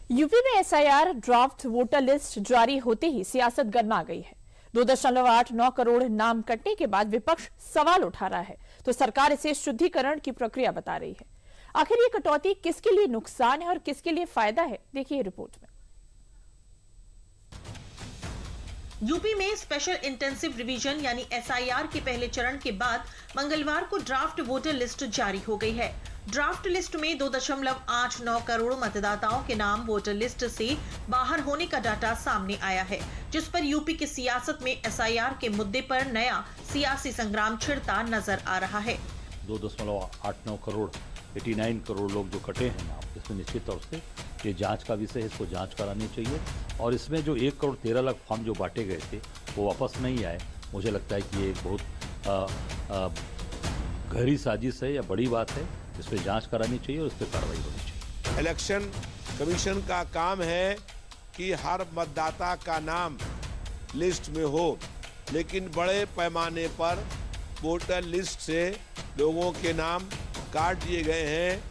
UP में SIR draft voter list जारी होते ही सियासत गरमा गई है। 2.89 करोड़ नाम कटने के बाद विपक्ष सवाल उठा रहा है तो सरकार इसे शुद्धिकरण की प्रक्रिया बता रही है। आखिर ये कटौती किसके लिए नुकसान है और किसके लिए फायदा है, देखिए रिपोर्ट में। यूपी में स्पेशल इंटेंसिव रिवीजन यानी एसआईआर के पहले चरण के बाद मंगलवार को ड्राफ्ट वोटर लिस्ट जारी हो गई है। ड्राफ्ट लिस्ट में 2.89 करोड़ मतदाताओं के नाम वोटर लिस्ट से बाहर होने का डाटा सामने आया है, जिस पर यूपी की सियासत में एसआईआर के मुद्दे पर नया सियासी संग्राम छिड़ता नजर आ रहा है। 2.89 करोड़ 89 करोड़ लोग जो कटे हैं नाम, इसमें निश्चित तौर से ये जांच का विषय है, इसको जांच करानी चाहिए। और इसमें जो 1 करोड़ 13 लाख फॉर्म जो बांटे गए थे वो वापस नहीं आए। मुझे लगता है कि ये एक बहुत गहरी साजिश है या बड़ी बात है। इस पर जांच करानी चाहिए और इस पर कार्रवाई होनी चाहिए। इलेक्शन कमीशन का काम है कि हर मतदाता का नाम लिस्ट में हो, लेकिन बड़े पैमाने पर वोटर लिस्ट से लोगों के नाम काट दिए गए हैं।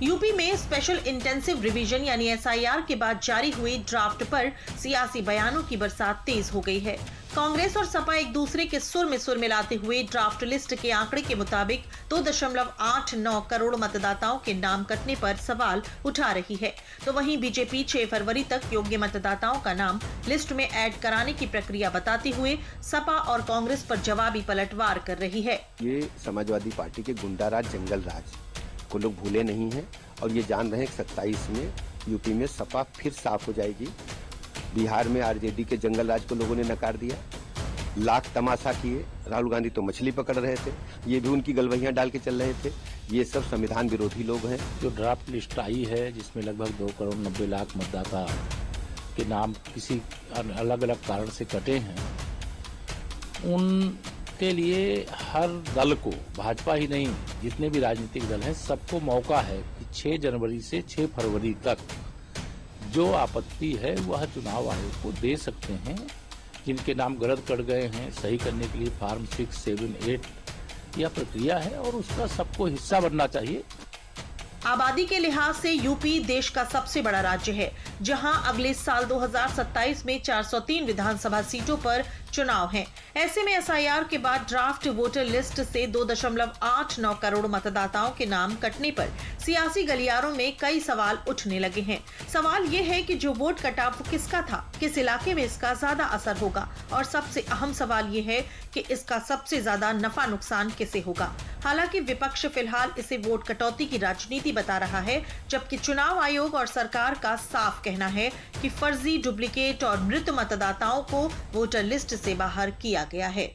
यूपी में स्पेशल इंटेंसिव रिवीजन यानी एसआईआर के बाद जारी हुए ड्राफ्ट पर सियासी बयानों की बरसात तेज हो गई है। कांग्रेस और सपा एक दूसरे के सुर में सुर मिलाते हुए ड्राफ्ट लिस्ट के आंकड़े के मुताबिक 2.89 करोड़ मतदाताओं के नाम कटने पर सवाल उठा रही है, तो वहीं बीजेपी 6 फरवरी तक योग्य मतदाताओं का नाम लिस्ट में ऐड कराने की प्रक्रिया बताते हुए सपा और कांग्रेस पर जवाबी पलटवार कर रही है। ये समाजवादी पार्टी के गुंडाराज जंगल राज को लोग भूले नहीं हैं और ये जान रहे हैं कि 27 में यूपी में सपा फिर साफ हो जाएगी। बिहार में आरजेडी के जंगल राज को लोगों ने नकार दिया, लाख तमाशा किए। राहुल गांधी तो मछली पकड़ रहे थे, ये भी उनकी गलवहियां डाल के चल रहे थे। ये सब संविधान विरोधी लोग हैं। जो ड्राफ्ट लिस्ट आई है जिसमें लगभग 2 करोड़ 90 लाख मतदाता के नाम किसी अलग अलग कारण से कटे हैं, उनके लिए हर दल को, भाजपा ही नहीं जितने भी राजनीतिक दल हैं, सबको मौका है कि 6 जनवरी से 6 फरवरी तक जो आपत्ति है वह चुनाव आयोग को दे सकते हैं। जिनके नाम गलत कट गए हैं, सही करने के लिए फॉर्म 6, 7, 8 यह प्रक्रिया है और उसका सबको हिस्सा बनना चाहिए। आबादी के लिहाज से यूपी देश का सबसे बड़ा राज्य है, जहां अगले साल 2027 में 403 विधानसभा सीटों पर चुनाव हैं। ऐसे में एसआईआर के बाद ड्राफ्ट वोटर लिस्ट से 2.89 करोड़ मतदाताओं के नाम कटने पर सियासी गलियारों में कई सवाल उठने लगे हैं। सवाल ये है कि जो वोट कटा वो किसका था, किस इलाके में इसका ज्यादा असर होगा, और सबसे अहम सवाल ये है कि इसका सबसे ज्यादा नफा नुकसान किसे होगा। हालांकि विपक्ष फिलहाल इसे वोट कटौती की राजनीति बता रहा है, जबकि चुनाव आयोग और सरकार का साफ कहना है कि फर्जी, डुप्लीकेट और मृत मतदाताओं को वोटर लिस्ट से बाहर किया गया है।